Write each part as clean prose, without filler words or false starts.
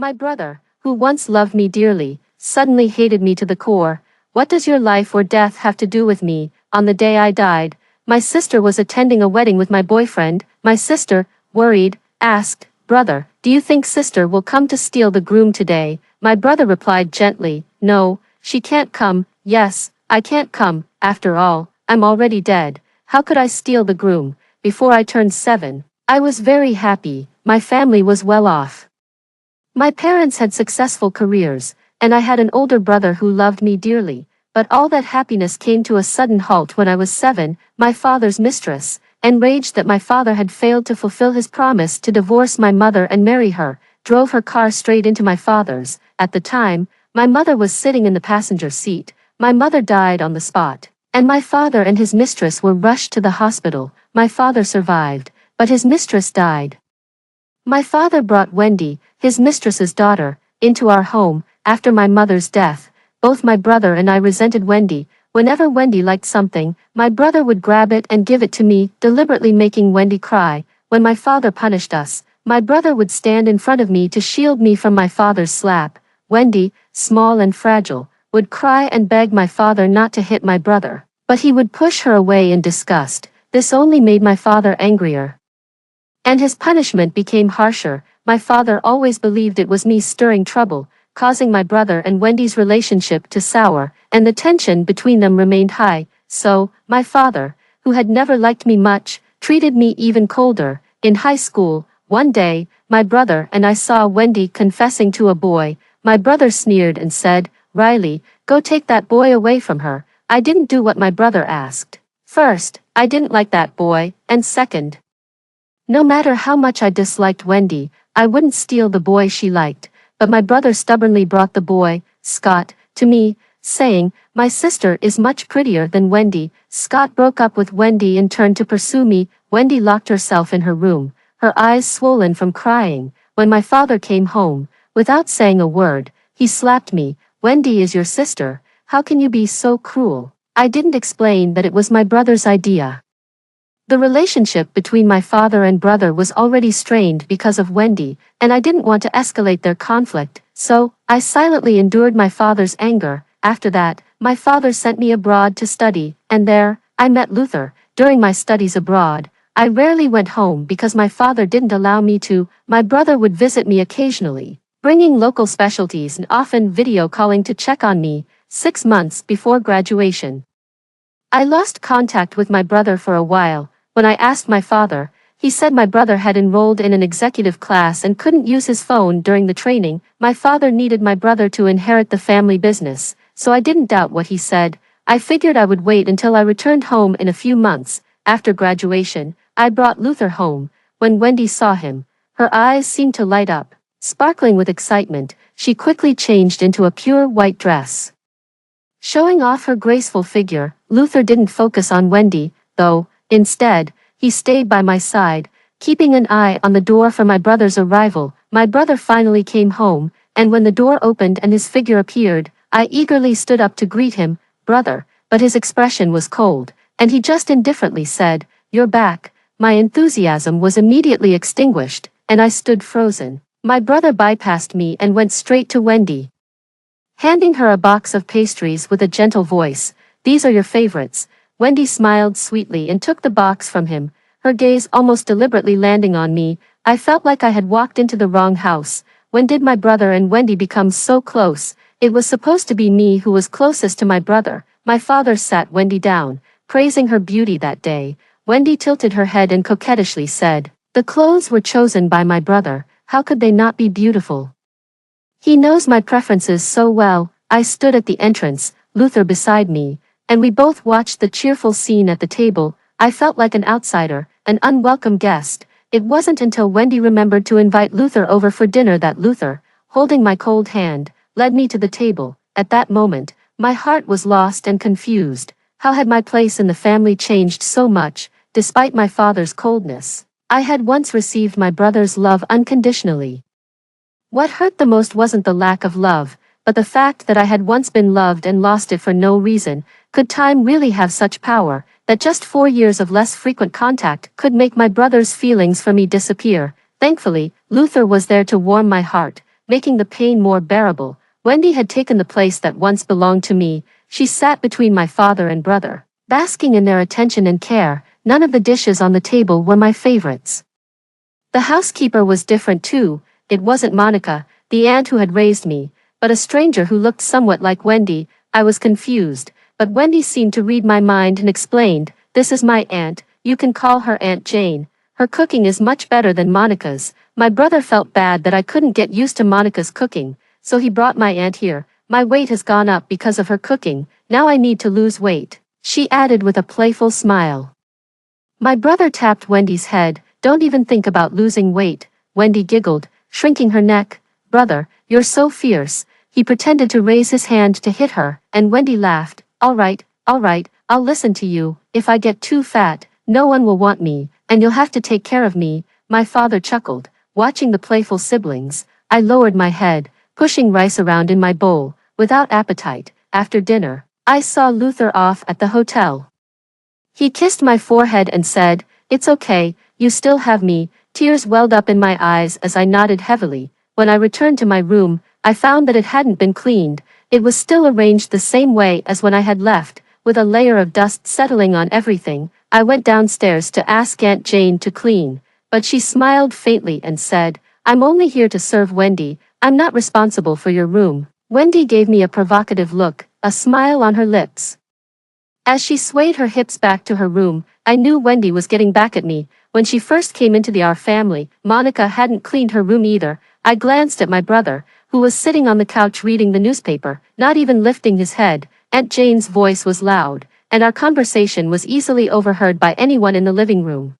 My brother, who once loved me dearly, suddenly hated me to the core. What does your life or death have to do with me? On the day I died, my sister was attending a wedding with my boyfriend. My sister, worried, asked, "Brother, do you think sister will come to steal the groom today?" My brother replied gently, "No, she can't come." "Yes, I can't come. After all, I'm already dead. How could I steal the groom before I turned 7? I was very happy. My family was well off. My parents had successful careers, and I had an older brother who loved me dearly, but all that happiness came to a sudden halt when I was 7. My father's mistress, enraged that my father had failed to fulfill his promise to divorce my mother and marry her, drove her car straight into my father's. At the time, my mother was sitting in the passenger seat. My mother died on the spot, and my father and his mistress were rushed to the hospital. My father survived, but his mistress died. My father brought Wendy, his mistress's daughter, into our home. After my mother's death, both my brother and I resented Wendy. Whenever Wendy liked something, my brother would grab it and give it to me, deliberately making Wendy cry. When my father punished us, my brother would stand in front of me to shield me from my father's slap. Wendy, small and fragile, would cry and beg my father not to hit my brother, but he would push her away in disgust. This only made my father angrier, and his punishment became harsher. My father always believed it was me stirring trouble, causing my brother and Wendy's relationship to sour, and the tension between them remained high. So, my father, who had never liked me much, treated me even colder. In high school, one day, my brother and I saw Wendy confessing to a boy. My brother sneered and said, "Riley, go take that boy away from her." I didn't do what my brother asked. First, I didn't like that boy, and second, no matter how much I disliked Wendy, I wouldn't steal the boy she liked. But my brother stubbornly brought the boy, Scott, to me, saying, "My sister is much prettier than Wendy." Scott broke up with Wendy and turned to pursue me. Wendy locked herself in her room, her eyes swollen from crying. When my father came home, without saying a word, he slapped me. "Wendy is your sister. How can you be so cruel?" I didn't explain that it was my brother's idea. The relationship between my father and brother was already strained because of Wendy, and I didn't want to escalate their conflict, so I silently endured my father's anger. After that, my father sent me abroad to study, and there, I met Luther. During my studies abroad, I rarely went home because my father didn't allow me to. My brother would visit me occasionally, bringing local specialties and often video calling to check on me. 6 months before graduation, I lost contact with my brother for a while. When I asked my father, he said my brother had enrolled in an executive class and couldn't use his phone during the training. My father needed my brother to inherit the family business, so I didn't doubt what he said. I figured I would wait until I returned home in a few months. After graduation, I brought Luther home. When Wendy saw him, her eyes seemed to light up. Sparkling with excitement, she quickly changed into a pure white dress, showing off her graceful figure. Luther didn't focus on Wendy, though. Instead, he stayed by my side, keeping an eye on the door for my brother's arrival. My brother finally came home, and when the door opened and his figure appeared, I eagerly stood up to greet him, "Brother," but his expression was cold, and he just indifferently said, "You're back." My enthusiasm was immediately extinguished, and I stood frozen. My brother bypassed me and went straight to Wendy, handing her a box of pastries with a gentle voice. "These are your favorites." Wendy smiled sweetly and took the box from him, her gaze almost deliberately landing on me. I felt like I had walked into the wrong house. When did my brother and Wendy become so close? It was supposed to be me who was closest to my brother. My father sat Wendy down, praising her beauty that day. Wendy tilted her head and coquettishly said, "The clothes were chosen by my brother. How could they not be beautiful? He knows my preferences so well." I stood at the entrance, Luther beside me, and we both watched the cheerful scene at the table. I felt like an outsider, an unwelcome guest. It wasn't until Wendy remembered to invite Luther over for dinner that Luther, holding my cold hand, led me to the table. At that moment, my heart was lost and confused. How had my place in the family changed so much, despite my father's coldness? I had once received my brother's love unconditionally. What hurt the most wasn't the lack of love, but the fact that I had once been loved and lost it for no reason. Could time really have such power, that just 4 years of less frequent contact could make my brother's feelings for me disappear? Thankfully, Luther was there to warm my heart. making the pain more bearable. Wendy had taken the place that once belonged to me. She sat between my father and brother, basking in their attention and care. None of the dishes on the table were my favorites. The housekeeper was different too. It wasn't Monica, the aunt who had raised me, but a stranger who looked somewhat like Wendy. I was confused, but Wendy seemed to read my mind and explained, "This is my aunt, you can call her Aunt Jane. Her cooking is much better than Monica's." My brother felt bad that I couldn't get used to Monica's cooking, so he brought my aunt here. "My weight has gone up because of her cooking, now I need to lose weight," she added with a playful smile. My brother tapped Wendy's head. "Don't even think about losing weight," Wendy giggled, shrinking her neck. "Brother, you're so fierce." He pretended to raise his hand to hit her, and Wendy laughed. All right, I'll listen to you. If I get too fat, no one will want me, and you'll have to take care of me." My father chuckled, watching the playful siblings. I lowered my head, pushing rice around in my bowl, without appetite. After dinner, I saw Luther off at the hotel. He kissed my forehead and said, "It's okay, you still have me." Tears welled up in my eyes as I nodded heavily. When I returned to my room, I found that it hadn't been cleaned. It was still arranged the same way as when I had left, with a layer of dust settling on everything. I went downstairs to ask Aunt Jane to clean, but she smiled faintly and said, "I'm only here to serve Wendy. I'm not responsible for your room." Wendy gave me a provocative look, a smile on her lips. As she swayed her hips back to her room, I knew Wendy was getting back at me. When she first came into our family, Monica hadn't cleaned her room either. I glanced at my brother, who was sitting on the couch reading the newspaper, not even lifting his head. Aunt Jane's voice was loud, and our conversation was easily overheard by anyone in the living room.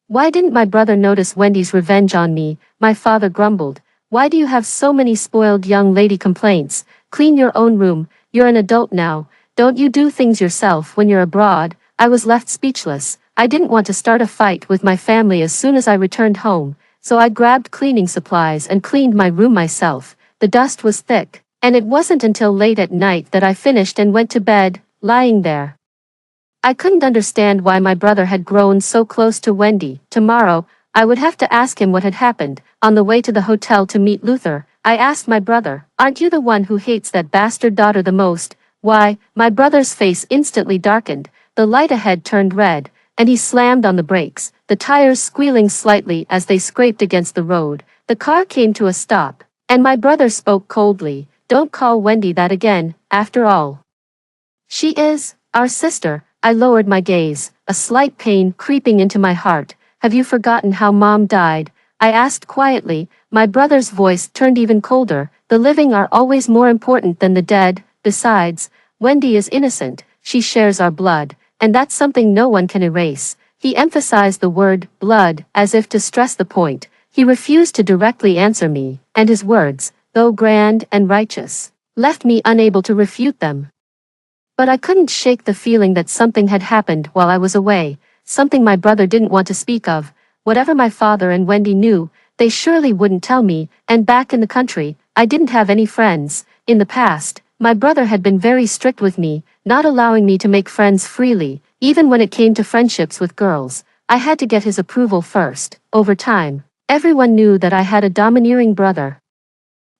"Why didn't my brother notice Wendy's revenge on me?" my father grumbled. "Why do you have so many spoiled young lady complaints? Clean your own room, you're an adult now. Don't you do things yourself when you're abroad?" I was left speechless. I didn't want to start a fight with my family as soon as I returned home, so I grabbed cleaning supplies and cleaned my room myself. The dust was thick, and it wasn't until late at night that I finished and went to bed. Lying there, I couldn't understand why my brother had grown so close to Wendy. Tomorrow, I would have to ask him what had happened. On the way to the hotel to meet Luther, I asked my brother, "Aren't you the one who hates that bastard daughter the most?" "Why?" My brother's face instantly darkened. The light ahead turned red, and he slammed on the brakes, the tires squealing slightly as they scraped against the road. The car came to a stop, and my brother spoke coldly, "Don't call Wendy that again. After all, she is our sister." I lowered my gaze, a slight pain creeping into my heart. "Have you forgotten how Mom died?" I asked quietly. My brother's voice turned even colder. "The living are always more important than the dead. Besides, Wendy is innocent. She shares our blood, and that's something no one can erase." He emphasized the word blood as if to stress the point. He refused to directly answer me, and his words, though grand and righteous, left me unable to refute them. But I couldn't shake the feeling that something had happened while I was away, something my brother didn't want to speak of. Whatever my father and Wendy knew, they surely wouldn't tell me. And back in the country, I didn't have any friends. In the past, my brother had been very strict with me, not allowing me to make friends freely. Even when it came to friendships with girls, I had to get his approval first. Over time, everyone knew that I had a domineering brother,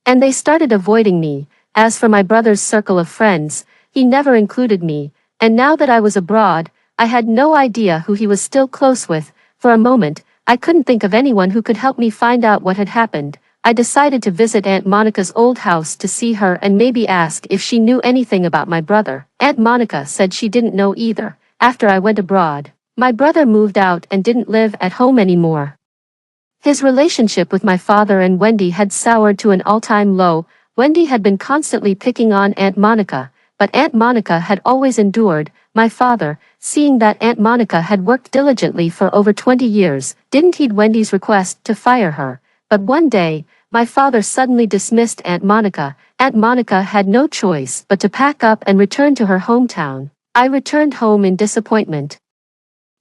and they started avoiding me. As for my brother's circle of friends, he never included me, and now that I was abroad, I had no idea who he was still close with. For a moment, I couldn't think of anyone who could help me find out what had happened. I decided to visit Aunt Monica's old house to see her and maybe ask if she knew anything about my brother. Aunt Monica said she didn't know either. After I went abroad, my brother moved out and didn't live at home anymore. His relationship with my father and Wendy had soured to an all-time low. Wendy had been constantly picking on Aunt Monica, but Aunt Monica had always endured. My father, seeing that Aunt Monica had worked diligently for over 20 years, didn't heed Wendy's request to fire her. But one day, my father suddenly dismissed Aunt Monica. Aunt Monica had no choice but to pack up and return to her hometown. I returned home in disappointment,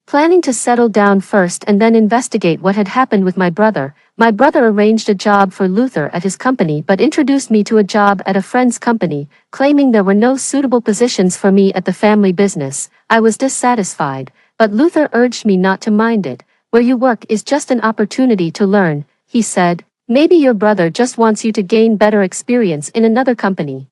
planning to settle down first and then investigate what had happened with my brother. My brother arranged a job for Luther at his company but introduced me to a job at a friend's company, claiming there were no suitable positions for me at the family business. I was dissatisfied, but Luther urged me not to mind it. "Where you work is just an opportunity to learn," he said. Maybe your brother just wants you to gain better experience in another company.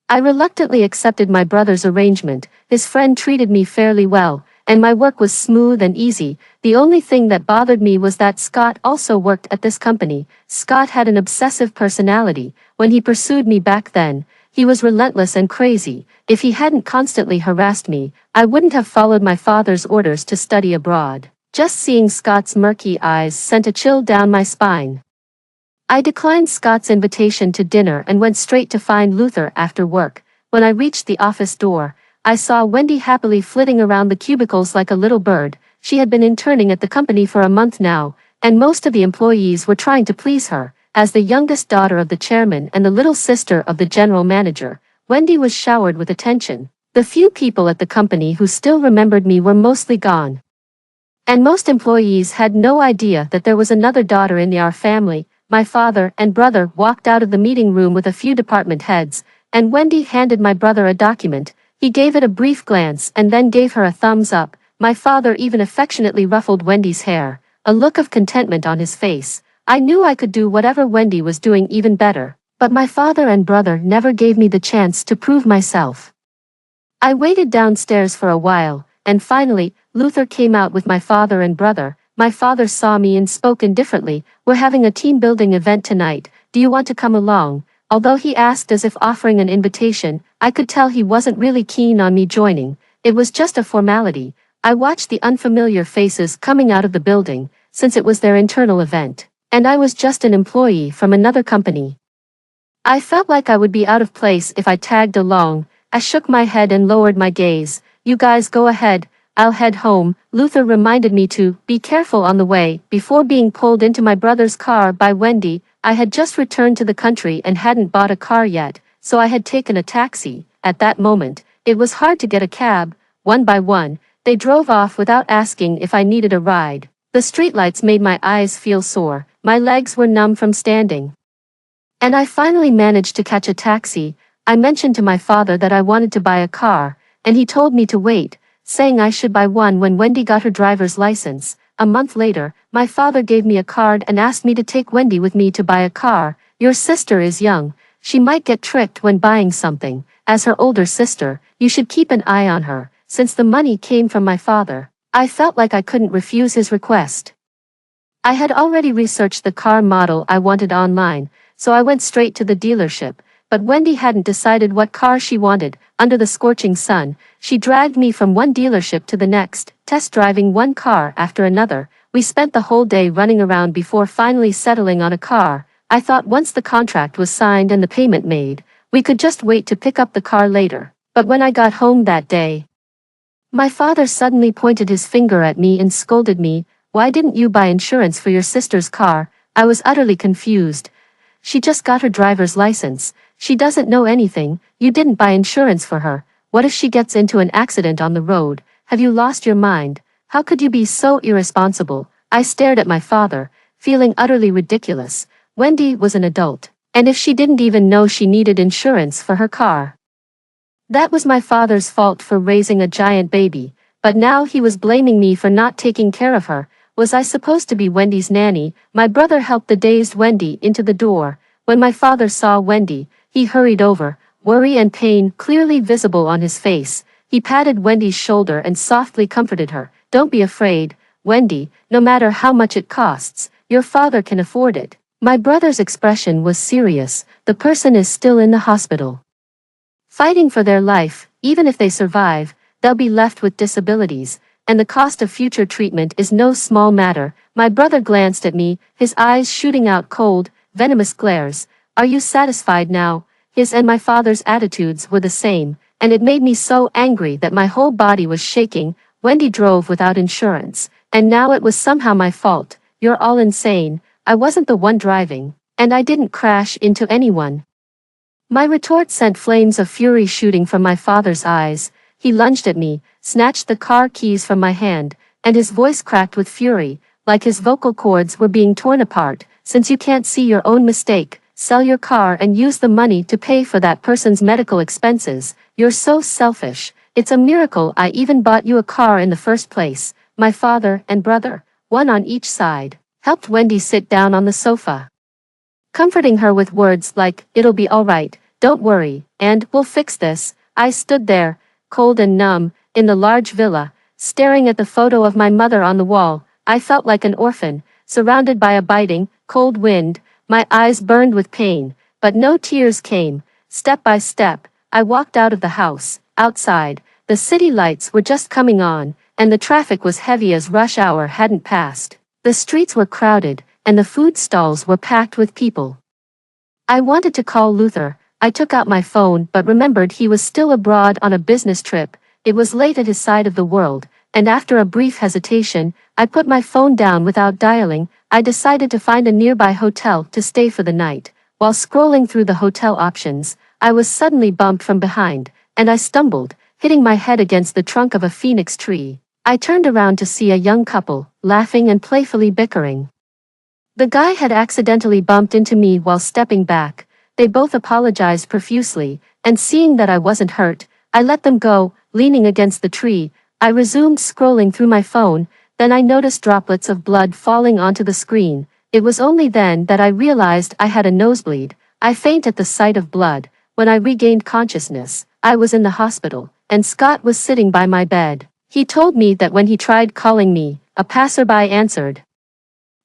I reluctantly accepted my brother's arrangement. His friend treated me fairly well, and my work was smooth and easy. The only thing that bothered me was that Scott also worked at this company. Scott had an obsessive personality. When he pursued me back then, he was relentless and crazy. If he hadn't constantly harassed me, I wouldn't have followed my father's orders to study abroad. Just seeing Scott's murky eyes sent a chill down my spine. I declined Scott's invitation to dinner and went straight to find Luther after work. When I reached the office door, I saw Wendy happily flitting around the cubicles like a little bird. She had been interning at the company for a month now, and most of the employees were trying to please her. As the youngest daughter of the chairman and the little sister of the general manager, Wendy was showered with attention. The few people at the company who still remembered me were mostly gone. And most employees had no idea that there was another daughter in our family. My father and brother walked out of the meeting room with a few department heads, and Wendy handed my brother a document. He gave it a brief glance and then gave her a thumbs up. My father even affectionately ruffled Wendy's hair, a look of contentment on his face. I knew I could do whatever Wendy was doing even better, but my father and brother never gave me the chance to prove myself. I waited downstairs for a while, and finally, Luther came out with my father and brother. My father saw me and spoke indifferently. We're having a team-building event tonight. Do you want to come along? Although he asked as if offering an invitation, I could tell he wasn't really keen on me joining. It was just a formality. I watched the unfamiliar faces coming out of the building, since it was their internal event, and I was just an employee from another company. I felt like I would be out of place if I tagged along. I shook my head and lowered my gaze. You guys go ahead. I'll head home. Luther reminded me to be careful on the way. Before being pulled into my brother's car by Wendy, I had just returned to the country and hadn't bought a car yet, so I had taken a taxi. At that moment, it was hard to get a cab. One by one, they drove off without asking if I needed a ride. The streetlights made my eyes feel sore. My legs were numb from standing. And I finally managed to catch a taxi. I mentioned to my father that I wanted to buy a car, and he told me to wait, saying I should buy one when Wendy got her driver's license. A month later, my father gave me a card and asked me to take Wendy with me to buy a car. Your sister is young. She might get tricked when buying something. As her older sister, you should keep an eye on her. Since the money came from my father, I felt like I couldn't refuse his request. I had already researched the car model I wanted online, so I went straight to the dealership. But Wendy hadn't decided what car she wanted. Under the scorching sun, she dragged me from one dealership to the next, test driving one car after another. We spent the whole day running around before finally settling on a car. I thought once the contract was signed and the payment made, we could just wait to pick up the car later. But when I got home that day, my father suddenly pointed his finger at me and scolded me. Why didn't you buy insurance for your sister's car? I was utterly confused. She just got her driver's license. She doesn't know anything. You didn't buy insurance for her. What if she gets into an accident on the road? Have you lost your mind? How could you be so irresponsible? I stared at my father, feeling utterly ridiculous. Wendy was an adult, and if she didn't even know she needed insurance for her car, that was my father's fault for raising a giant baby. But now he was blaming me for not taking care of her. Was I supposed to be Wendy's nanny? My brother helped the dazed Wendy into the door. When my father saw Wendy, he hurried over, worry and pain clearly visible on his face. He patted Wendy's shoulder and softly comforted her. Don't be afraid, Wendy, no matter how much it costs, your father can afford it. My brother's expression was serious. The person is still in the hospital, fighting for their life. Even if they survive, they'll be left with disabilities, and the cost of future treatment is no small matter. My brother glanced at me, his eyes shooting out cold, venomous glares. Are you satisfied now? His and my father's attitudes were the same, and it made me so angry that my whole body was shaking. Wendy drove without insurance, and now it was somehow my fault. You're all insane. I wasn't the one driving, and I didn't crash into anyone. My retort sent flames of fury shooting from my father's eyes. He lunged at me, snatched the car keys from my hand, and his voice cracked with fury, like his vocal cords were being torn apart. Since you can't see your own mistake, sell your car and use the money to pay for that person's medical expenses. You're so selfish. It's a miracle I even bought you a car in the first place. My father and brother, one on each side, helped Wendy sit down on the sofa. comforting her with words like, "It'll be alright, don't worry, and we'll fix this." I stood there, cold and numb, in the large villa, staring at the photo of my mother on the wall. I felt like an orphan, surrounded by a biting, cold wind. My eyes burned with pain, but no tears came. Step by step, I walked out of the house. Outside, the city lights were just coming on, and the traffic was heavy as rush hour hadn't passed. The streets were crowded, and the food stalls were packed with people. I wanted to call Luther. I took out my phone but remembered he was still abroad on a business trip. It was late at his side of the world, and after a brief hesitation, I put my phone down without dialing. I decided to find a nearby hotel to stay for the night. While scrolling through the hotel options, I was suddenly bumped from behind, and I stumbled, hitting my head against the trunk of a phoenix tree. I turned around to see a young couple, laughing and playfully bickering. The guy had accidentally bumped into me while stepping back. They both apologized profusely, and seeing that I wasn't hurt, I let them go. Leaning against the tree, I resumed scrolling through my phone. Then I noticed droplets of blood falling onto the screen. It was only then that I realized I had a nosebleed. I fainted at the sight of blood. When I regained consciousness, I was in the hospital, and Scott was sitting by my bed. He told me that when he tried calling me, a passerby answered,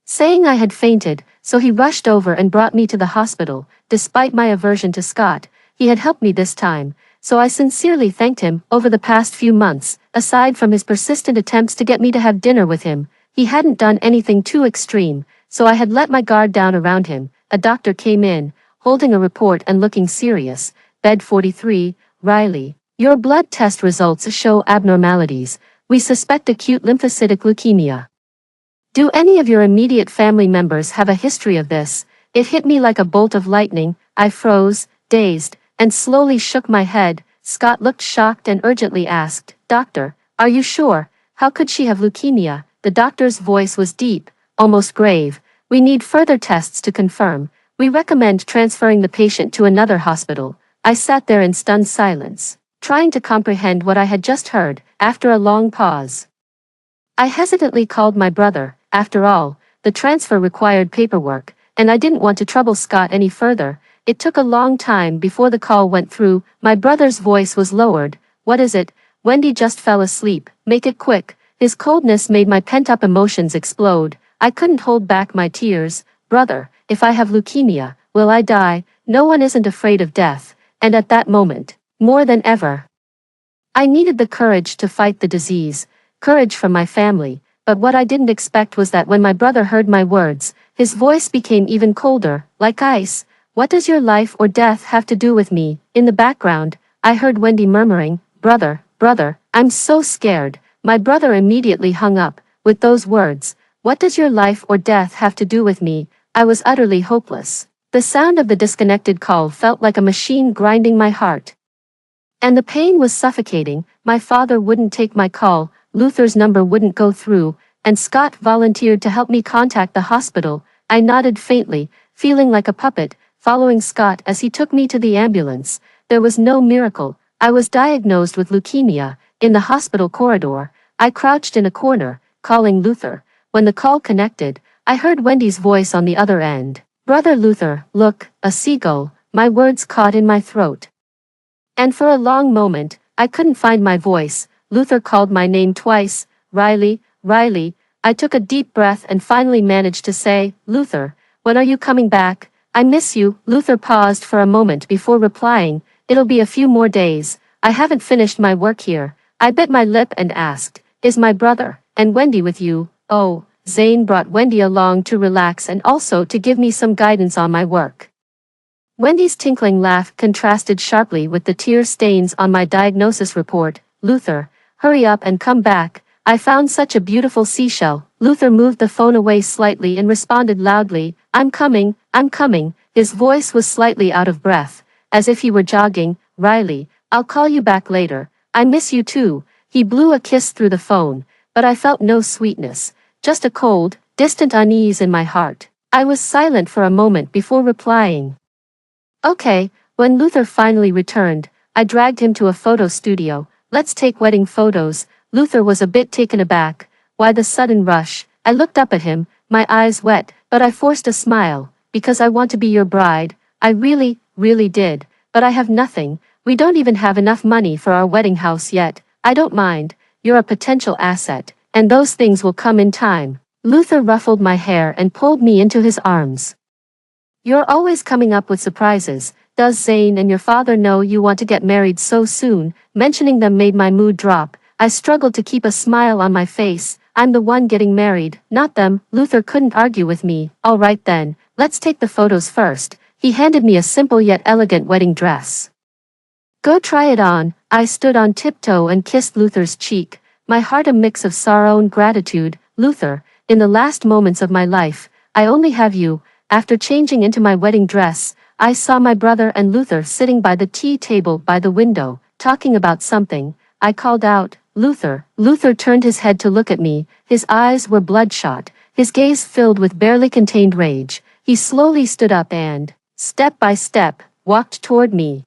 saying I had fainted, so he rushed over and brought me to the hospital. Despite my aversion to Scott, he had helped me this time, so I sincerely thanked him. Over the past few months, aside from his persistent attempts to get me to have dinner with him, he hadn't done anything too extreme, so I had let my guard down around him. A doctor came in, holding a report and looking serious. Bed 43, Riley. Your blood test results show abnormalities. We suspect acute lymphocytic leukemia. Do any of your immediate family members have a history of this? It hit me like a bolt of lightning. I froze, dazed, and slowly shook my head. Scott looked shocked and urgently asked, "Doctor, are you sure? How could she have leukemia?" The doctor's voice was deep, almost grave. "We need further tests to confirm. We recommend transferring the patient to another hospital." I sat there in stunned silence, trying to comprehend what I had just heard. After a long pause, I hesitantly called my brother. After all, the transfer required paperwork, and I didn't want to trouble Scott any further. It took a long time before the call went through. My brother's voice was lowered. "What is it? Wendy just fell asleep. Make it quick." His coldness made my pent-up emotions explode. I couldn't hold back my tears. "Brother, if I have leukemia, will I die?" No one isn't afraid of death, and at that moment, more than ever, I needed the courage to fight the disease, courage from my family. But what I didn't expect was that when my brother heard my words, his voice became even colder, like ice. "What does your life or death have to do with me?" In the background, I heard Wendy murmuring, "Brother, brother, I'm so scared." My brother immediately hung up. With those words, "What does your life or death have to do with me?" I was utterly hopeless. The sound of the disconnected call felt like a machine grinding my heart, and the pain was suffocating. My father wouldn't take my call, Luther's number wouldn't go through, and Scott volunteered to help me contact the hospital. I nodded faintly, feeling like a puppet, following Scott as he took me to the ambulance. There was no miracle. I was diagnosed with leukemia. In the hospital corridor, I crouched in a corner, calling Luther. When the call connected, I heard Wendy's voice on the other end. "Brother Luther, look, a seagull." My words caught in my throat, and for a long moment, I couldn't find my voice. Luther called my name twice. "Riley, Riley." I took a deep breath and finally managed to say, "Luther, when are you coming back? I miss you." Luther paused for a moment before replying, "It'll be a few more days. I haven't finished my work here." I bit my lip and asked, "Is my brother and Wendy with you?" "Oh, Zane brought Wendy along to relax and also to give me some guidance on my work." Wendy's tinkling laugh contrasted sharply with the tear stains on my diagnosis report. "Luther, hurry up and come back. I found such a beautiful seashell." Luther moved the phone away slightly and responded loudly, I'm coming, I'm coming." His voice was slightly out of breath, as if he were jogging. "Riley, I'll call you back later. I miss you too." He blew a kiss through the phone, but I felt no sweetness, just a cold, distant unease in my heart. I was silent for a moment before replying, "Okay." When Luther finally returned, I dragged him to a photo studio. "Let's take wedding photos." Luther was a bit taken aback. "Why the sudden rush?" I looked up at him, my eyes wet, but I forced a smile, because I want to be your bride. I really, really did. But I have nothing. We don't even have enough money for our wedding house yet. I don't mind. You're a potential asset, and those things will come in time. Luther ruffled my hair and pulled me into his arms. You're always coming up with surprises. Does Zane and your father know you want to get married so soon? Mentioning them made my mood drop. I struggled to keep a smile on my face. I'm the one getting married, not them. Luther couldn't argue with me. All right then, let's take the photos first. He handed me a simple yet elegant wedding dress. Go try it on. I stood on tiptoe and kissed Luther's cheek, my heart a mix of sorrow and gratitude. Luther, in the last moments of my life, I only have you. After changing into my wedding dress, I saw my brother and Luther sitting by the tea table by the window, talking about something. I called out, Luther. Luther turned his head to look at me. His eyes were bloodshot, his gaze filled with barely contained rage. He slowly stood up and, step by step, walked toward me.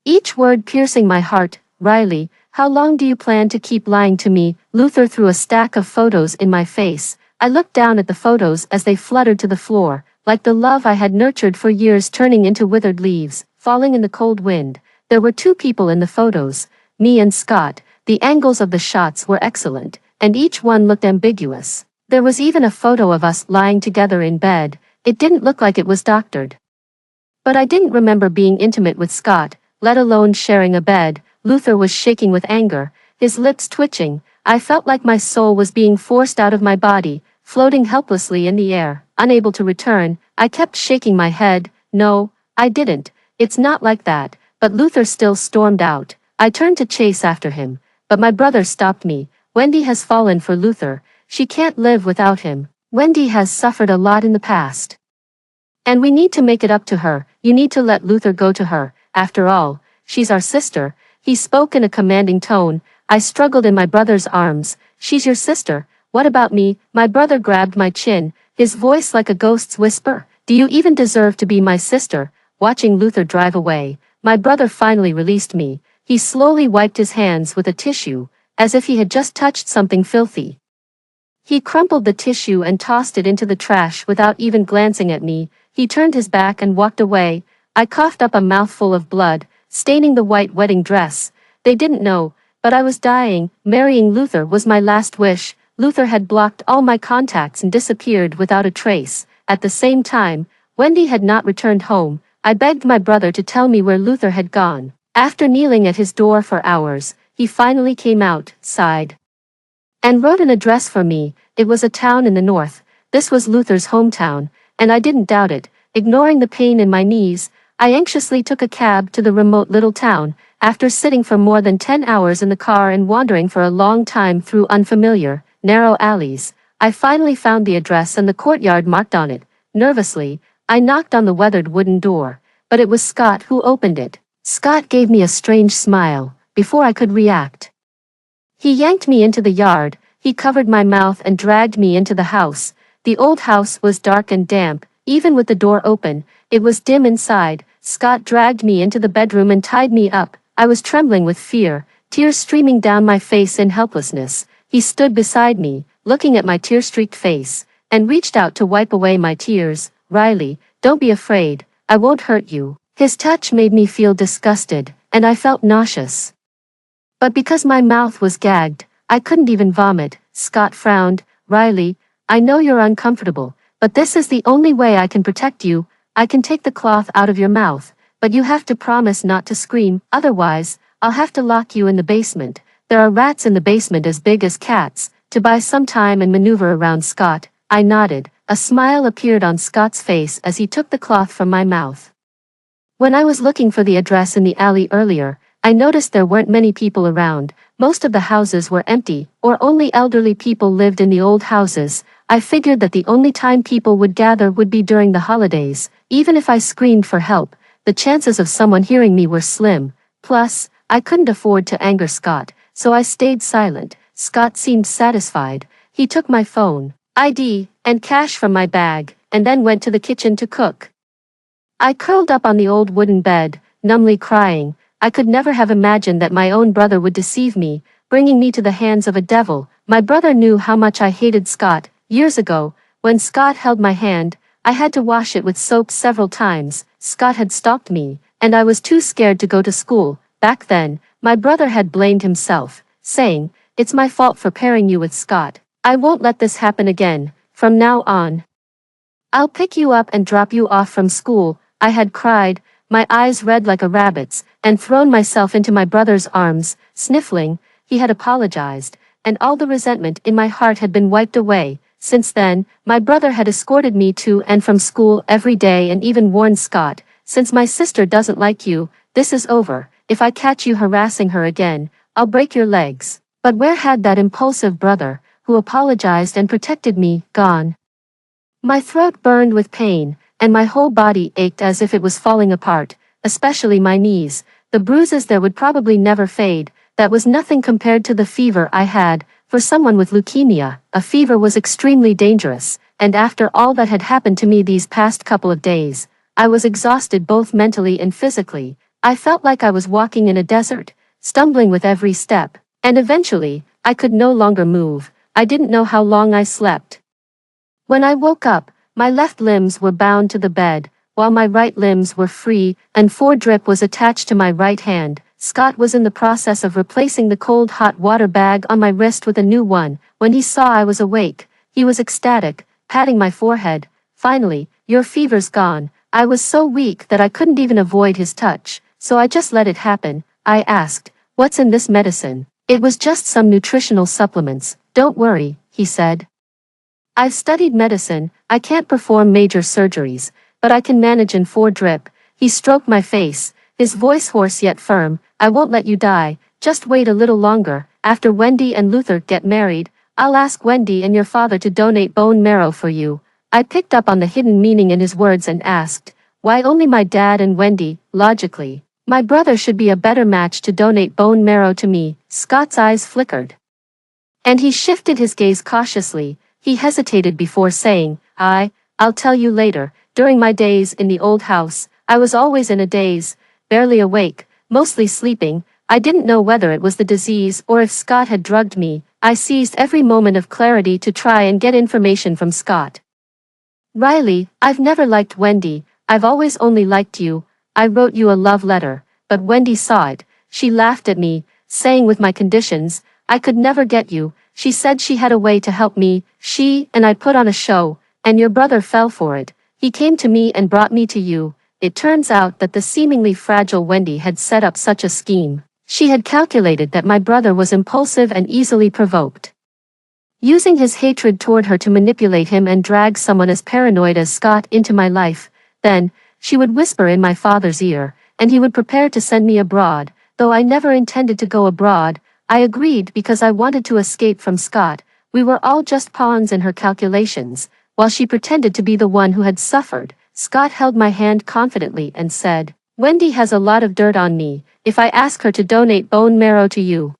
Each word piercing my heart. Riley, how long do you plan to keep lying to me? Luther threw a stack of photos in my face. I looked down at the photos as they fluttered to the floor, like the love I had nurtured for years turning into withered leaves, falling in the cold wind. There were two people in the photos, me and Scott. The angles of the shots were excellent, and each one looked ambiguous. There was even a photo of us lying together in bed. It didn't look like it was doctored. But I didn't remember being intimate with Scott, let alone sharing a bed. Luther was shaking with anger, his lips twitching. I felt like my soul was being forced out of my body, floating helplessly in the air, unable to return. I kept shaking my head. No, I didn't. It's not like that. But Luther still stormed out. I turned to chase after him, but my brother stopped me. Wendy has fallen for Luther. She can't live without him. Wendy has suffered a lot in the past. And we need to make it up to her. You need to let Luther go to her. After all, she's our sister. He spoke in a commanding tone. I struggled in my brother's arms. She's your sister. What about me? My brother grabbed my chin, his voice like a ghost's whisper. Do you even deserve to be my sister? Watching Luther drive away, my brother finally released me. He slowly wiped his hands with a tissue, as if he had just touched something filthy. He crumpled the tissue and tossed it into the trash without even glancing at me. He turned his back and walked away. I coughed up a mouthful of blood, staining the white wedding dress. They didn't know, but I was dying. Marrying Luther was my last wish. Luther had blocked all my contacts and disappeared without a trace. At the same time, Wendy had not returned home. I begged my brother to tell me where Luther had gone. After kneeling at his door for hours, he finally came out, sighed, and wrote an address for me. It was a town in the north. This was Luther's hometown, and I didn't doubt it. Ignoring the pain in my knees, I anxiously took a cab to the remote little town. After sitting for more than 10 hours in the car and wandering for a long time through unfamiliar, narrow alleys, I finally found the address and the courtyard marked on it. Nervously, I knocked on the weathered wooden door, but it was Scott who opened it. Scott gave me a strange smile, before I could react. He yanked me into the yard, he covered my mouth and dragged me into the house. The old house was dark and damp, even with the door open. It was dim inside. Scott dragged me into the bedroom and tied me up. I was trembling with fear, tears streaming down my face in helplessness. He stood beside me, looking at my tear-streaked face, and reached out to wipe away my tears. Riley, don't be afraid, I won't hurt you. His touch made me feel disgusted, and I felt nauseous. But because my mouth was gagged, I couldn't even vomit. Scott frowned. Riley, I know you're uncomfortable, but this is the only way I can protect you. I can take the cloth out of your mouth, but you have to promise not to scream, otherwise, I'll have to lock you in the basement. There are rats in the basement as big as cats. To buy some time and maneuver around Scott, I nodded. A smile appeared on Scott's face as he took the cloth from my mouth. When I was looking for the address in the alley earlier, I noticed there weren't many people around. Most of the houses were empty, or only elderly people lived in the old houses. I figured that the only time people would gather would be during the holidays. Even if I screamed for help, the chances of someone hearing me were slim. Plus, I couldn't afford to anger Scott, so I stayed silent. Scott seemed satisfied. He took my phone, ID, and cash from my bag, and then went to the kitchen to cook. I curled up on the old wooden bed, numbly crying. I could never have imagined that my own brother would deceive me, bringing me to the hands of a devil. My brother knew how much I hated Scott. Years ago, when Scott held my hand, I had to wash it with soap several times. Scott had stalked me, and I was too scared to go to school. Back then, my brother had blamed himself, saying, "It's my fault for pairing you with Scott. I won't let this happen again. From now on, I'll pick you up and drop you off from school." I had cried, my eyes red like a rabbit's, and thrown myself into my brother's arms, sniffling. He had apologized, and all the resentment in my heart had been wiped away. Since then, my brother had escorted me to and from school every day and even warned Scott, "Since my sister doesn't like you, this is over. If I catch you harassing her again, I'll break your legs." But where had that impulsive brother, who apologized and protected me, gone? My throat burned with pain, and my whole body ached as if it was falling apart, especially my knees. The bruises there would probably never fade. That was nothing compared to the fever I had. For someone with leukemia, a fever was extremely dangerous, and after all that had happened to me these past couple of days, I was exhausted both mentally and physically. I felt like I was walking in a desert, stumbling with every step, and eventually, I could no longer move. I didn't know how long I slept. When I woke up, my left limbs were bound to the bed, while my right limbs were free, and 4-drip was attached to my right hand. Scott was in the process of replacing the cold hot water bag on my wrist with a new one. When he saw I was awake, he was ecstatic, patting my forehead. "Finally, your fever's gone." I was so weak that I couldn't even avoid his touch, so I just let it happen. I asked, "What's in this medicine?" "It was just some nutritional supplements. Don't worry," he said. "I've studied medicine. I can't perform major surgeries, but I can manage in 4-drip. He stroked my face, his voice hoarse yet firm. "I won't let you die. Just wait a little longer. After Wendy and Luther get married, I'll ask Wendy and your father to donate bone marrow for you." I picked up on the hidden meaning in his words and asked, "Why only my dad and Wendy?" Logically, my brother should be a better match to donate bone marrow to me. Scott's eyes flickered, and he shifted his gaze cautiously. He hesitated before saying, I'll tell you later." During my days in the old house, I was always in a daze, barely awake, mostly sleeping. I didn't know whether it was the disease or if Scott had drugged me. I seized every moment of clarity to try and get information from Scott. "Riley, I've never liked Wendy. I've always only liked you. I wrote you a love letter, but Wendy saw it. She laughed at me, saying with my conditions, I could never get you. She said she had a way to help me. She and I put on a show, and your brother fell for it. He came to me and brought me to you." It turns out that the seemingly fragile Wendy had set up such a scheme. She had calculated that my brother was impulsive and easily provoked, using his hatred toward her to manipulate him and drag someone as paranoid as Scott into my life. Then, she would whisper in my father's ear, and he would prepare to send me abroad. Though I never intended to go abroad, I agreed because I wanted to escape from Scott. We were all just pawns in her calculations. While she pretended to be the one who had suffered, Scott held my hand confidently and said, "Wendy has a lot of dirt on me. If I ask her to donate bone marrow to you,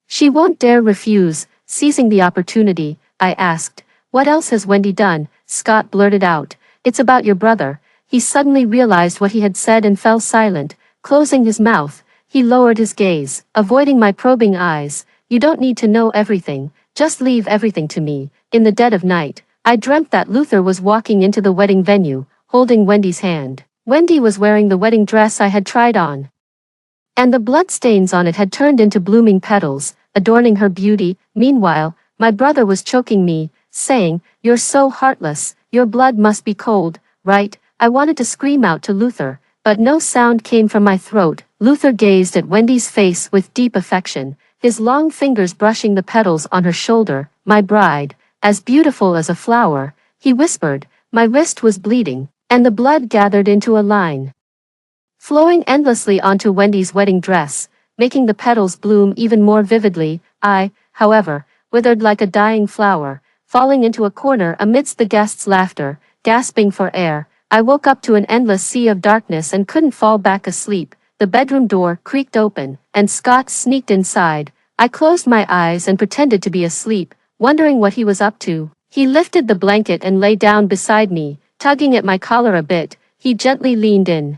she won't dare refuse." Seizing the opportunity, I asked, "What else has Wendy done?" Scott blurted out, "It's about your brother." He suddenly realized what he had said and fell silent, closing his mouth. He lowered his gaze, avoiding my probing eyes. "You don't need to know everything, just leave everything to me." In the dead of night, I dreamt that Luther was walking into the wedding venue, holding Wendy's hand. Wendy was wearing the wedding dress I had tried on, and the bloodstains on it had turned into blooming petals, adorning her beauty. Meanwhile, my brother was choking me, saying, "You're so heartless, your blood must be cold, right?" I wanted to scream out to Luther, but no sound came from my throat. Luther gazed at Wendy's face with deep affection, his long fingers brushing the petals on her shoulder. "My bride, as beautiful as a flower," he whispered. My wrist was bleeding, and the blood gathered into a line, flowing endlessly onto Wendy's wedding dress, making the petals bloom even more vividly. I, however, withered like a dying flower, falling into a corner amidst the guests' laughter, gasping for air. I woke up to an endless sea of darkness and couldn't fall back asleep. The bedroom door creaked open, and Scott sneaked inside. I closed my eyes and pretended to be asleep, wondering what he was up to. He lifted the blanket and lay down beside me, tugging at my collar a bit. He gently leaned in,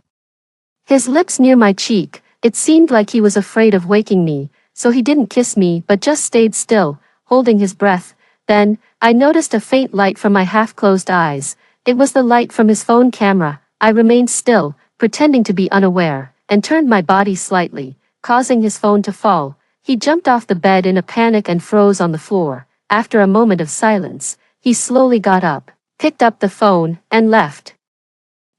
his lips near my cheek. It seemed like he was afraid of waking me, so he didn't kiss me but just stayed still, holding his breath. Then, I noticed a faint light from my half-closed eyes. It was the light from his phone camera. I remained still, pretending to be unaware, and turned my body slightly, causing his phone to fall. He jumped off the bed in a panic and froze on the floor. After a moment of silence, he slowly got up, picked up the phone, and left.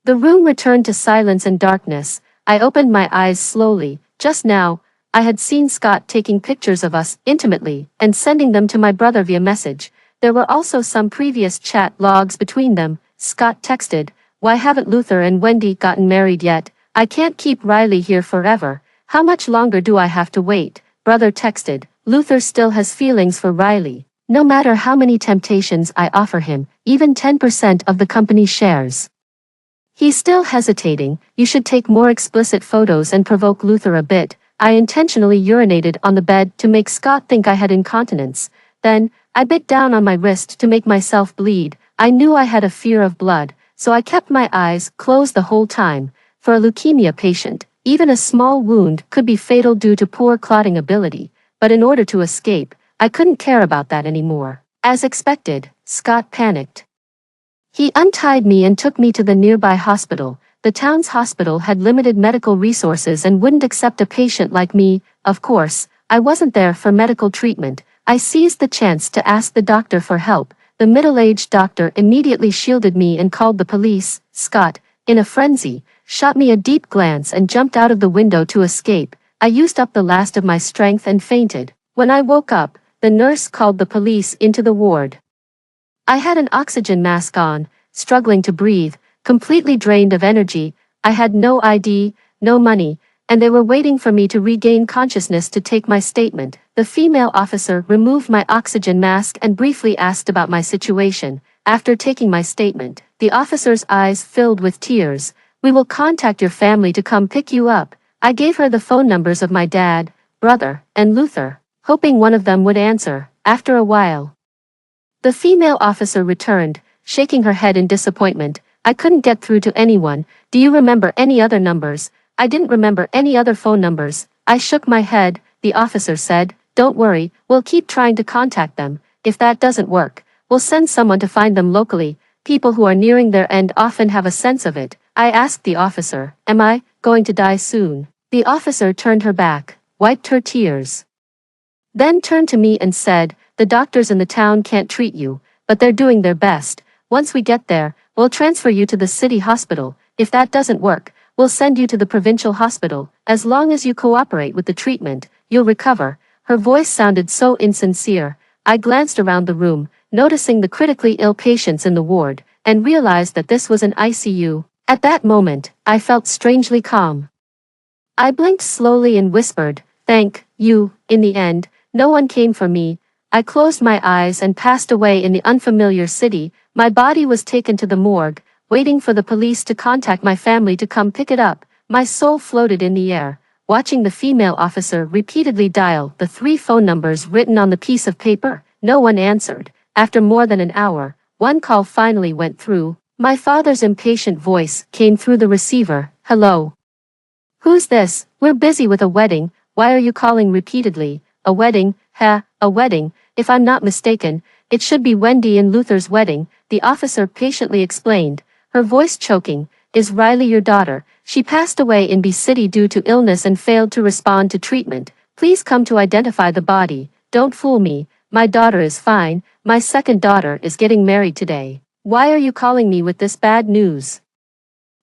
The room returned to silence and darkness. I opened my eyes slowly. Just now, I had seen Scott taking pictures of us intimately and sending them to my brother via message. There were also some previous chat logs between them. Scott texted, "Why haven't Luther and Wendy gotten married yet? I can't keep Riley here forever. How much longer do I have to wait?" Brother texted, "Luther still has feelings for Riley. No matter how many temptations I offer him, even 10% of the company's shares. He's still hesitating. You should take more explicit photos and provoke Luther a bit." I intentionally urinated on the bed to make Scott think I had incontinence. Then, I bit down on my wrist to make myself bleed. I knew I had a fear of blood, so I kept my eyes closed the whole time. For a leukemia patient, even a small wound could be fatal due to poor clotting ability, but in order to escape, I couldn't care about that anymore. As expected, Scott panicked. He untied me and took me to the nearby hospital. The town's hospital had limited medical resources and wouldn't accept a patient like me. Of course, I wasn't there for medical treatment. I seized the chance to ask the doctor for help. The middle-aged doctor immediately shielded me and called the police. Scott, in a frenzy, shot me a deep glance and jumped out of the window to escape. I used up the last of my strength and fainted. When I woke up, the nurse called the police into the ward. I had an oxygen mask on, struggling to breathe, completely drained of energy. I had no ID, no money, and they were waiting for me to regain consciousness to take my statement. The female officer removed my oxygen mask and briefly asked about my situation. After taking my statement, the officer's eyes filled with tears. "We will contact your family to come pick you up." I gave her the phone numbers of my dad, brother, and Luther, hoping one of them would answer. After a while, the female officer returned, shaking her head in disappointment. "I couldn't get through to anyone. Do you remember any other numbers?" I didn't remember any other phone numbers. I shook my head. The officer said, "Don't worry, we'll keep trying to contact them. If that doesn't work, we'll send someone to find them locally. People who are nearing their end often have a sense of it." I asked the officer, "Am I going to die soon?" The officer turned her back, wiped her tears, then turned to me and said, "The doctors in the town can't treat you, but they're doing their best. Once we get there, we'll transfer you to the city hospital. If that doesn't work, we'll send you to the provincial hospital. As long as you cooperate with the treatment, you'll recover." Her voice sounded so insincere. I glanced around the room, noticing the critically ill patients in the ward, and realized that this was an ICU. At that moment, I felt strangely calm. I blinked slowly and whispered, "Thank you." In the end, no one came for me. I closed my eyes and passed away in the unfamiliar city. My body was taken to the morgue, waiting for the police to contact my family to come pick it up. My soul floated in the air, watching the female officer repeatedly dial the 3 phone numbers written on the piece of paper. No one answered. After more than an hour, one call finally went through. My father's impatient voice came through the receiver. "Hello? Who's this? We're busy with a wedding. Why are you calling repeatedly?" "A wedding? A wedding. If I'm not mistaken, it should be Wendy and Luther's wedding," the officer patiently explained, her voice choking. "Is Riley your daughter? She passed away in B City due to illness and failed to respond to treatment. Please come to identify the body." "Don't fool me. My daughter is fine. My second daughter is getting married today. Why are you calling me with this bad news?"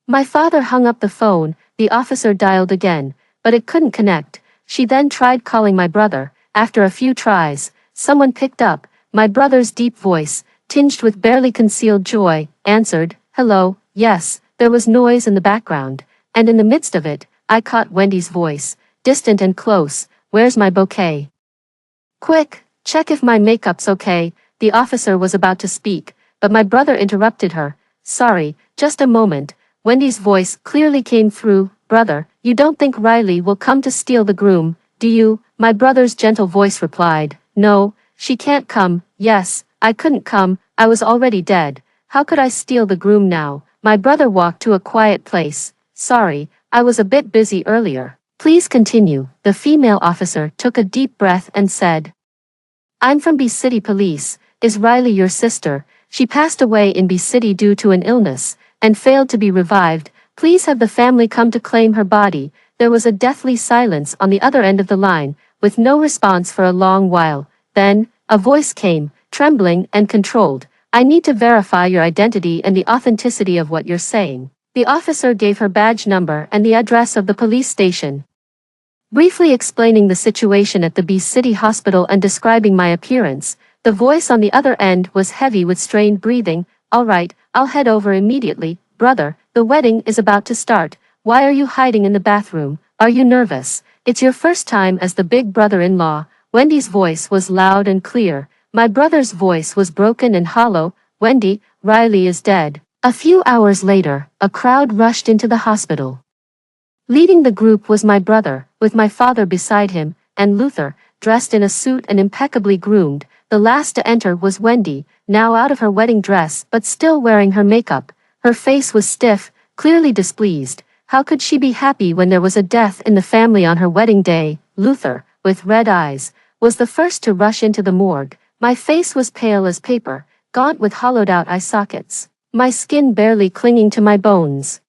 My father hung up the phone. The officer dialed again, but it couldn't connect. She then tried calling my brother. After a few tries, someone picked up. My brother's deep voice, tinged with barely concealed joy, answered, "Hello." Yes, there was noise in the background, and in the midst of it, I caught Wendy's voice, distant and close. "Where's my bouquet? Quick, check if my makeup's okay." The officer was about to speak, but my brother interrupted her. "Sorry, just a moment." Wendy's voice clearly came through. "Brother, you don't think Riley will come to steal the groom, do you?" My brother's gentle voice replied, "No, she can't come." "Yes, I couldn't come. I was already dead. How could I steal the groom now?" My brother walked to a quiet place. "Sorry, I was a bit busy earlier." "Please continue." The female officer took a deep breath and said, "I'm from B City Police. Is Riley your sister?" She passed away in B City due to an illness, and failed to be revived. Please have the family come to claim her body. There was a deathly silence on the other end of the line, with no response for a long while. Then, a voice came, trembling and controlled. I need to verify your identity and the authenticity of what you're saying. The officer gave her badge number and the address of the police station. Briefly explaining the situation at the B City hospital and describing my appearance, the voice on the other end was heavy with strained breathing. All right, I'll head over immediately. Brother, the wedding is about to start. Why are you hiding in the bathroom? Are you nervous? It's your first time as the big brother-in-law. Wendy's voice was loud and clear. My brother's voice was broken and hollow. Wendy, Riley is dead. A few hours later, a crowd rushed into the hospital. Leading the group was my brother, with my father beside him, and Luther, dressed in a suit and impeccably groomed. The last to enter was Wendy, now out of her wedding dress but still wearing her makeup. Her face was stiff, clearly displeased. How could she be happy when there was a death in the family on her wedding day? Luther, with red eyes, was the first to rush into the morgue. My face was pale as paper, gaunt with hollowed-out eye sockets, my skin barely clinging to my bones.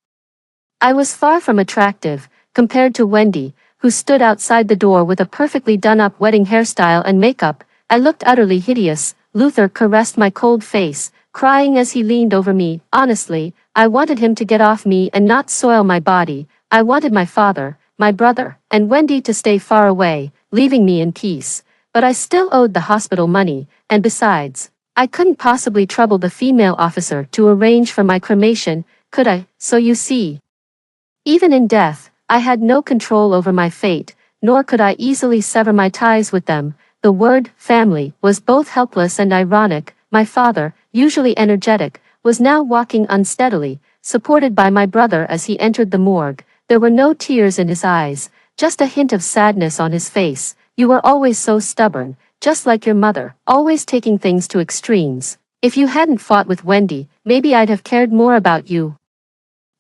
I was far from attractive, compared to Wendy, who stood outside the door with a perfectly done-up wedding hairstyle and makeup. I looked utterly hideous. Luther caressed my cold face, crying as he leaned over me. Honestly, I wanted him to get off me and not soil my body. I wanted my father, my brother, and Wendy to stay far away, leaving me in peace. But I still owed the hospital money, and besides, I couldn't possibly trouble the female officer to arrange for my cremation, could I? So you see, even in death, I had no control over my fate, nor could I easily sever my ties with them. The word family was both helpless and ironic. My father, usually energetic, was now walking unsteadily, supported by my brother as he entered the morgue. There were no tears in his eyes, just a hint of sadness on his face. You were always so stubborn, just like your mother, always taking things to extremes. If you hadn't fought with Wendy, maybe I'd have cared more about you.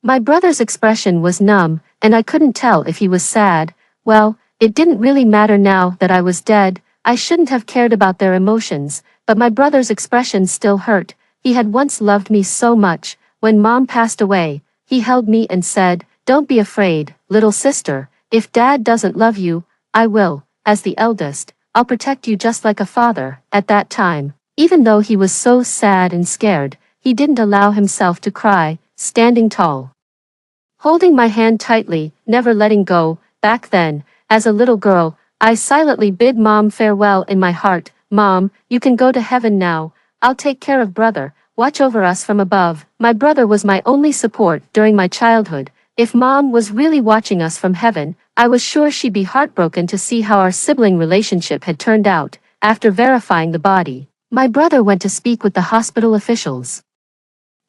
My brother's expression was numb, and I couldn't tell if he was sad. Well, it didn't really matter now that I was dead. I shouldn't have cared about their emotions, but my brother's expression still hurt. He had once loved me so much. When Mom passed away, he held me and said, "Don't be afraid, little sister. If Dad doesn't love you, I will. As the eldest, I'll protect you just like a father." At that time, even though he was so sad and scared, he didn't allow himself to cry, standing tall, holding my hand tightly, never letting go. Back then, as a little girl, I silently bid Mom farewell in my heart. "Mom, you can go to heaven now. I'll take care of brother. Watch over us from above." My brother was my only support during my childhood. If Mom was really watching us from heaven, I was sure she'd be heartbroken to see how our sibling relationship had turned out. After verifying the body, my brother went to speak with the hospital officials.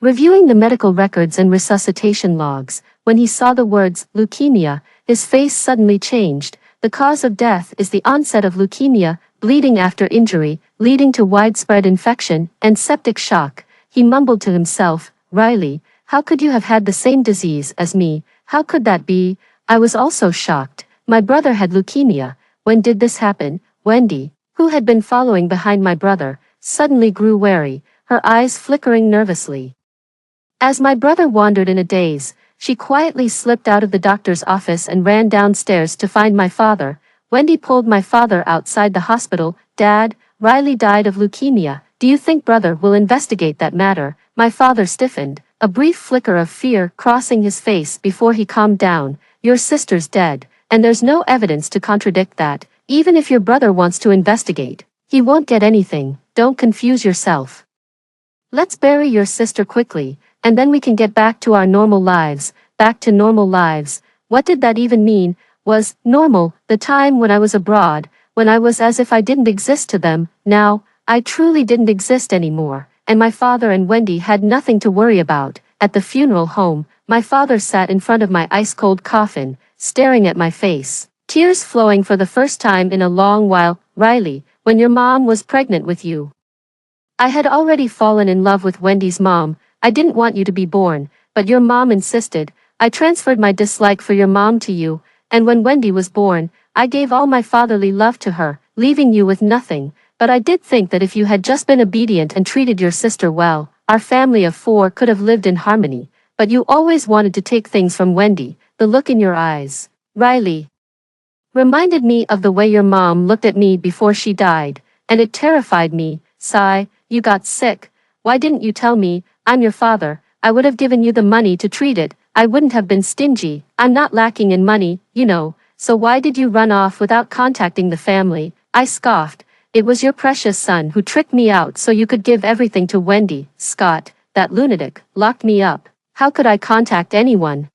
Reviewing the medical records and resuscitation logs, when he saw the words, leukemia, his face suddenly changed. The cause of death is the onset of leukemia, bleeding after injury, leading to widespread infection and septic shock. He mumbled to himself, "Riley, how could you have had the same disease as me? How could that be?" I was also shocked. My brother had leukemia. When did this happen? Wendy, who had been following behind my brother, suddenly grew wary, her eyes flickering nervously. As my brother wandered in a daze, she quietly slipped out of the doctor's office and ran downstairs to find my father. Wendy pulled my father outside the hospital. "Dad, Riley died of leukemia. Do you think brother will investigate that matter?" My father stiffened, a brief flicker of fear crossing his face before he calmed down. "Your sister's dead, and there's no evidence to contradict that. Even if your brother wants to investigate, he won't get anything. Don't confuse yourself. Let's bury your sister quickly, and then we can get back to our normal lives." Back to normal lives. What did that even mean? Was normal the time when I was abroad, when I was as if I didn't exist to them? Now, I truly didn't exist anymore, and my father and Wendy had nothing to worry about. At the funeral home, my father sat in front of my ice-cold coffin, staring at my face, tears flowing for the first time in a long while. "Riley, when your mom was pregnant with you, I had already fallen in love with Wendy's mom. I didn't want you to be born, but your mom insisted. I transferred my dislike for your mom to you, and when Wendy was born, I gave all my fatherly love to her, leaving you with nothing. But I did think that if you had just been obedient and treated your sister well, our family of 4 could have lived in harmony. But you always wanted to take things from Wendy. The look in your eyes, Riley, reminded me of the way your mom looked at me before she died, and it terrified me. Sigh, you got sick. Why didn't you tell me? I'm your father. I would have given you the money to treat it. I wouldn't have been stingy. I'm not lacking in money, you know. So why did you run off without contacting the family? I scoffed. It was your precious son who tricked me out so you could give everything to Wendy. Scott, that lunatic, locked me up. How could I contact anyone?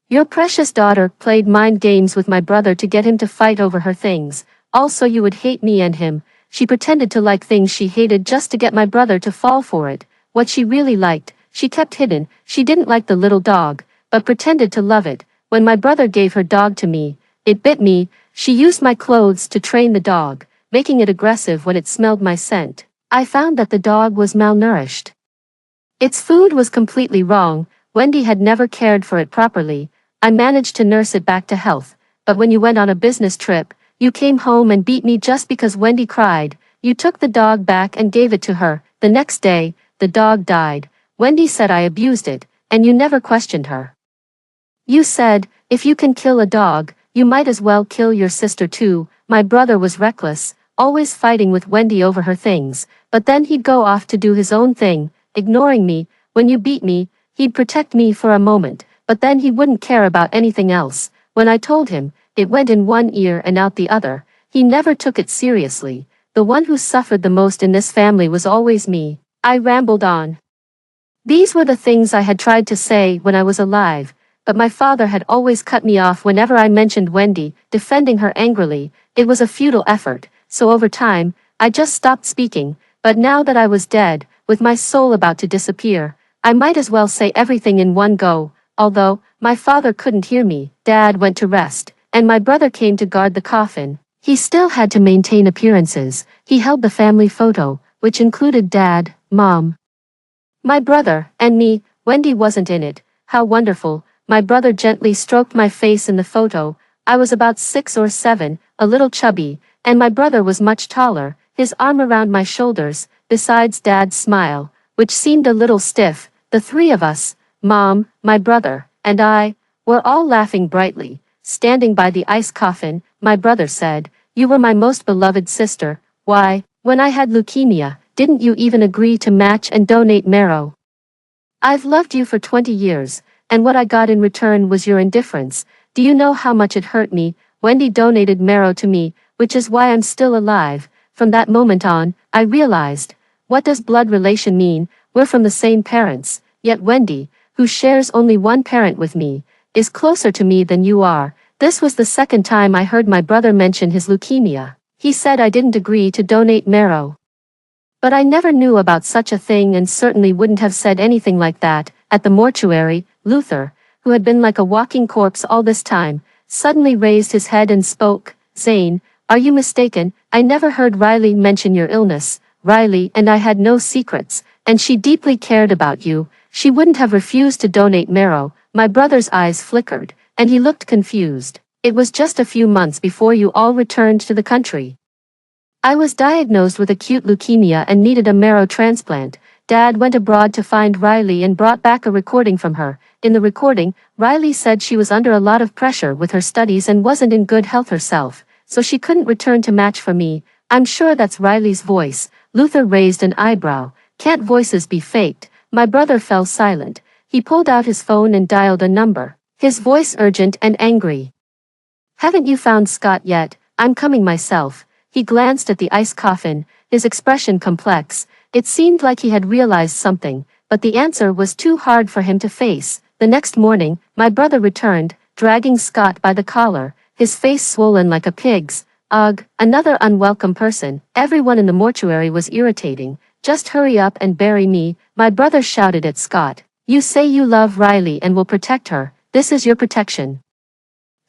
Your precious daughter played mind games with my brother to get him to fight over her things. Also, you would hate me and him. She pretended to like things she hated just to get my brother to fall for it. What she really liked, she kept hidden. She didn't like the little dog, but pretended to love it. When my brother gave her dog to me, it bit me. She used my clothes to train the dog, making it aggressive when it smelled my scent. I found that the dog was malnourished. Its food was completely wrong. Wendy had never cared for it properly. I managed to nurse it back to health, but when you went on a business trip, you came home and beat me just because Wendy cried. You took the dog back and gave it to her. The next day, the dog died. Wendy said I abused it, and you never questioned her. You said, if you can kill a dog, you might as well kill your sister too. My brother was reckless, always fighting with Wendy over her things, but then he'd go off to do his own thing, ignoring me. When you beat me, he'd protect me for a moment, but then he wouldn't care about anything else. When I told him, it went in one ear and out the other. He never took it seriously. The one who suffered the most in this family was always me. I rambled on. These were the things I had tried to say when I was alive, but my father had always cut me off whenever I mentioned Wendy, defending her angrily. It was a futile effort, so over time, I just stopped speaking. But now that I was dead, with my soul about to disappear, I might as well say everything in one go. Although, my father couldn't hear me, Dad went to rest, and my brother came to guard the coffin. He still had to maintain appearances. He held the family photo, which included Dad, Mom, my brother, and me. Wendy wasn't in it. How wonderful. My brother gently stroked my face in the photo. I was about 6 or 7, a little chubby, and my brother was much taller, his arm around my shoulders, besides Dad's smile, which seemed a little stiff. The 3 of us, Mom, my brother, and I, were all laughing brightly. Standing by the ice coffin, my brother said, "You were my most beloved sister. Why, when I had leukemia, didn't you even agree to match and donate marrow? I've loved you for 20 years, and what I got in return was your indifference. Do you know how much it hurt me? Wendy donated marrow to me, which is why I'm still alive." From that moment on, I realized, what does blood relation mean? We're from the same parents, yet Wendy, who shares only one parent with me, is closer to me than you are. This was the second time I heard my brother mention his leukemia. He said I didn't agree to donate marrow. But I never knew about such a thing and certainly wouldn't have said anything like that. At the mortuary, Luther, who had been like a walking corpse all this time, suddenly raised his head and spoke. "Zane, are you mistaken? I never heard Riley mention your illness. Riley and I had no secrets, and she deeply cared about you. She wouldn't have refused to donate marrow." My brother's eyes flickered, and he looked confused. "It was just a few months before you all returned to the country. I was diagnosed with acute leukemia and needed a marrow transplant. Dad went abroad to find Riley and brought back a recording from her. In the recording, Riley said she was under a lot of pressure with her studies and wasn't in good health herself, so she couldn't return to match for me. I'm sure that's Riley's voice." Luther raised an eyebrow. "Can't voices be faked?" My brother fell silent. He pulled out his phone and dialed a number, his voice urgent and angry. "Haven't you found Scott yet? I'm coming myself." He glanced at the ice coffin, his expression complex. It seemed like he had realized something, but the answer was too hard for him to face. The next morning, my brother returned, dragging Scott by the collar, his face swollen like a pig's. Ugh, another unwelcome person. Everyone in the mortuary was irritating. "Just hurry up and bury me," my brother shouted at Scott. "You say you love Riley and will protect her. This is your protection."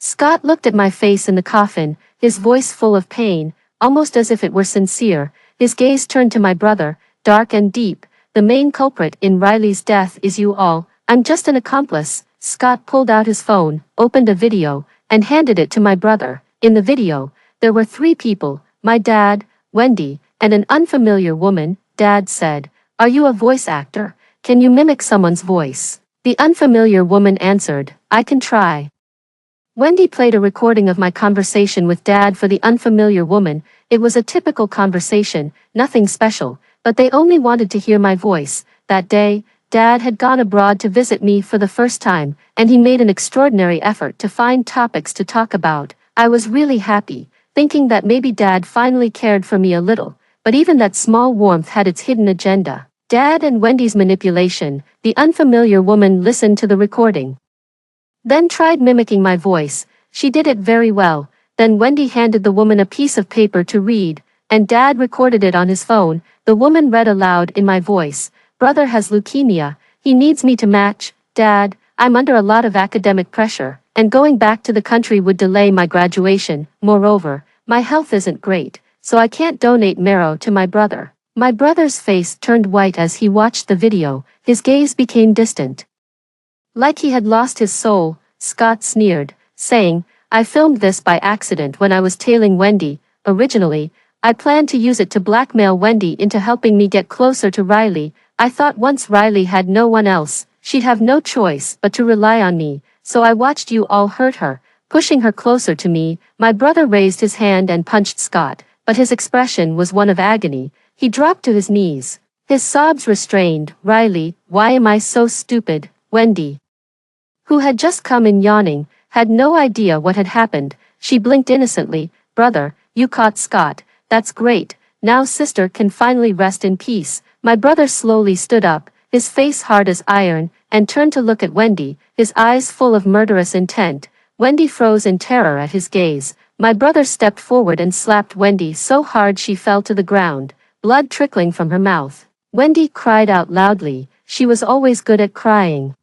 Scott looked at my face in the coffin, his voice full of pain, almost as if it were sincere. His gaze turned to my brother, dark and deep. "The main culprit in Riley's death is you all. I'm just an accomplice." Scott pulled out his phone, opened a video, and handed it to my brother. In the video, there were 3 people, my dad, Wendy, and an unfamiliar woman, Dad said. Are you a voice actor? Can you mimic someone's voice? The unfamiliar woman answered, I can try. Wendy played a recording of my conversation with Dad for the unfamiliar woman. It was a typical conversation, nothing special, but they only wanted to hear my voice. That day, Dad had gone abroad to visit me for the first time, and he made an extraordinary effort to find topics to talk about. I was really happy, thinking that maybe Dad finally cared for me a little, but even that small warmth had its hidden agenda. Dad and Wendy's manipulation. The unfamiliar woman listened to the recording, then tried mimicking my voice. She did it very well. Then Wendy handed the woman a piece of paper to read, and Dad recorded it on his phone. The woman read aloud in my voice, Brother has leukemia, he needs me to match. Dad, I'm under a lot of academic pressure, and going back to the country would delay my graduation. Moreover, my health isn't great, so I can't donate marrow to my brother. My brother's face turned white as he watched the video. His gaze became distant, like he had lost his soul. Scott sneered, saying, I filmed this by accident when I was tailing Wendy. Originally, I planned to use it to blackmail Wendy into helping me get closer to Riley. I thought once Riley had no one else, she'd have no choice but to rely on me, so I watched you all hurt her, pushing her closer to me. My brother raised his hand and punched Scott, but his expression was one of agony. He dropped to his knees, his sobs restrained. Riley, why am I so stupid? Wendy, who had just come in yawning, had no idea what had happened. She blinked innocently. Brother, you caught Scott. That's great. Now sister can finally rest in peace. My brother slowly stood up, his face hard as iron, and turned to look at Wendy, his eyes full of murderous intent. Wendy froze in terror at his gaze. My brother stepped forward and slapped Wendy so hard she fell to the ground, blood trickling from her mouth. Wendy cried out loudly. She was always good at crying,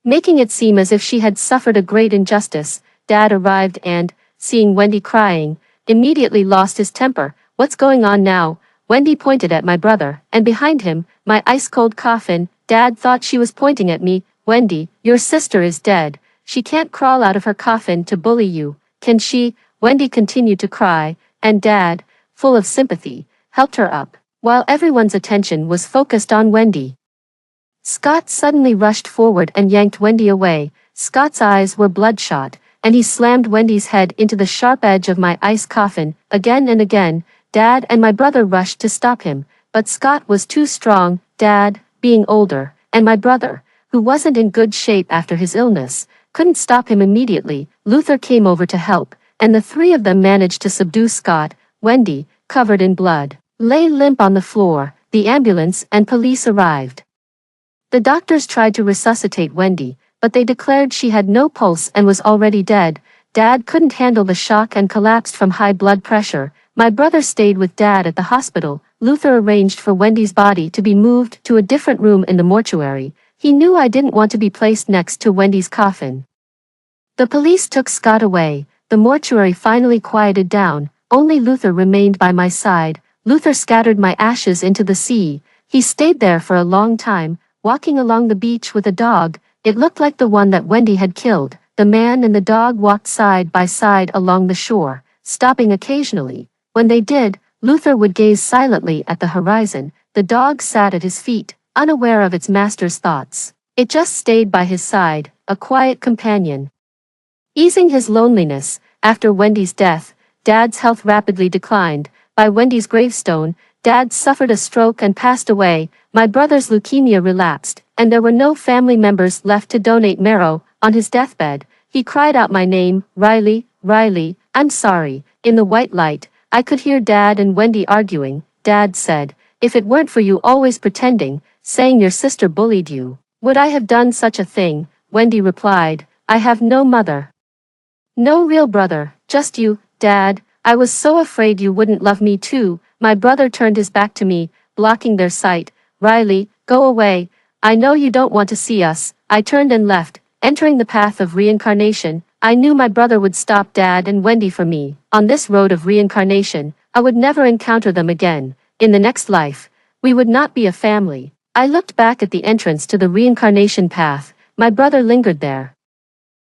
making it seem as if she had suffered a great injustice. Dad arrived and, seeing Wendy crying, immediately lost his temper. What's going on now? Wendy pointed at my brother, and behind him, my ice-cold coffin. Dad thought she was pointing at me. Wendy, your sister is dead. She can't crawl out of her coffin to bully you, can she? Wendy continued to cry, and Dad, full of sympathy, helped her up, while everyone's attention was focused on Wendy. Scott suddenly rushed forward and yanked Wendy away. Scott's eyes were bloodshot, and he slammed Wendy's head into the sharp edge of my ice coffin. Again and again, Dad and my brother rushed to stop him, but Scott was too strong. Dad, being older, and my brother, who wasn't in good shape after his illness, couldn't stop him immediately. Luther came over to help, and the three of them managed to subdue Scott. Wendy, covered in blood, lay limp on the floor. The ambulance and police arrived. The doctors tried to resuscitate Wendy, but they declared she had no pulse and was already dead. Dad couldn't handle the shock and collapsed from high blood pressure. My brother stayed with Dad at the hospital. Luther arranged for Wendy's body to be moved to a different room in the mortuary. He knew I didn't want to be placed next to Wendy's coffin. The police took Scott away. The mortuary finally quieted down. Only Luther remained by my side. Luther scattered my ashes into the sea. He stayed there for a long time, walking along the beach with a dog. It looked like the one that Wendy had killed. The man and the dog walked side by side along the shore, stopping occasionally. When they did, Luther would gaze silently at the horizon. The dog sat at his feet, unaware of its master's thoughts. It just stayed by his side, a quiet companion, easing his loneliness. After Wendy's death, Dad's health rapidly declined. By Wendy's gravestone, Dad suffered a stroke and passed away. My brother's leukemia relapsed, and there were no family members left to donate marrow. On his deathbed, he cried out my name, Riley, Riley, I'm sorry. In the white light, I could hear Dad and Wendy arguing. Dad said, if it weren't for you always pretending, saying your sister bullied you, would I have done such a thing? Wendy replied, I have no mother, no real brother, just you. Dad, I was so afraid you wouldn't love me too. My brother turned his back to me, blocking their sight. Riley, go away. I know you don't want to see us. I turned and left, entering the path of reincarnation. I knew my brother would stop Dad and Wendy for me. On this road of reincarnation, I would never encounter them again. In the next life, we would not be a family. I looked back at the entrance to the reincarnation path. My brother lingered there,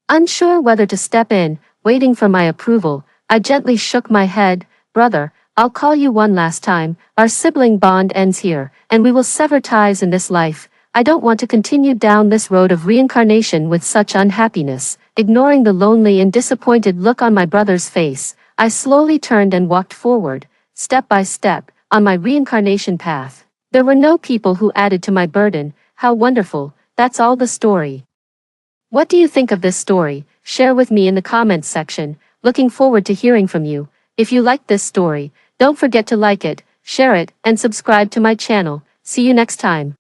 unsure whether to step in, waiting for my approval. I gently shook my head. Brother, I'll call you one last time. Our sibling bond ends here, and we will sever ties in this life. I don't want to continue down this road of reincarnation with such unhappiness. Ignoring the lonely and disappointed look on my brother's face, I slowly turned and walked forward, step by step, on my reincarnation path. There were no people who added to my burden. How wonderful. That's all the story. What do you think of this story? Share with me in the comments section. Looking forward to hearing from you. If you liked this story, don't forget to like it, share it, and subscribe to my channel. See you next time.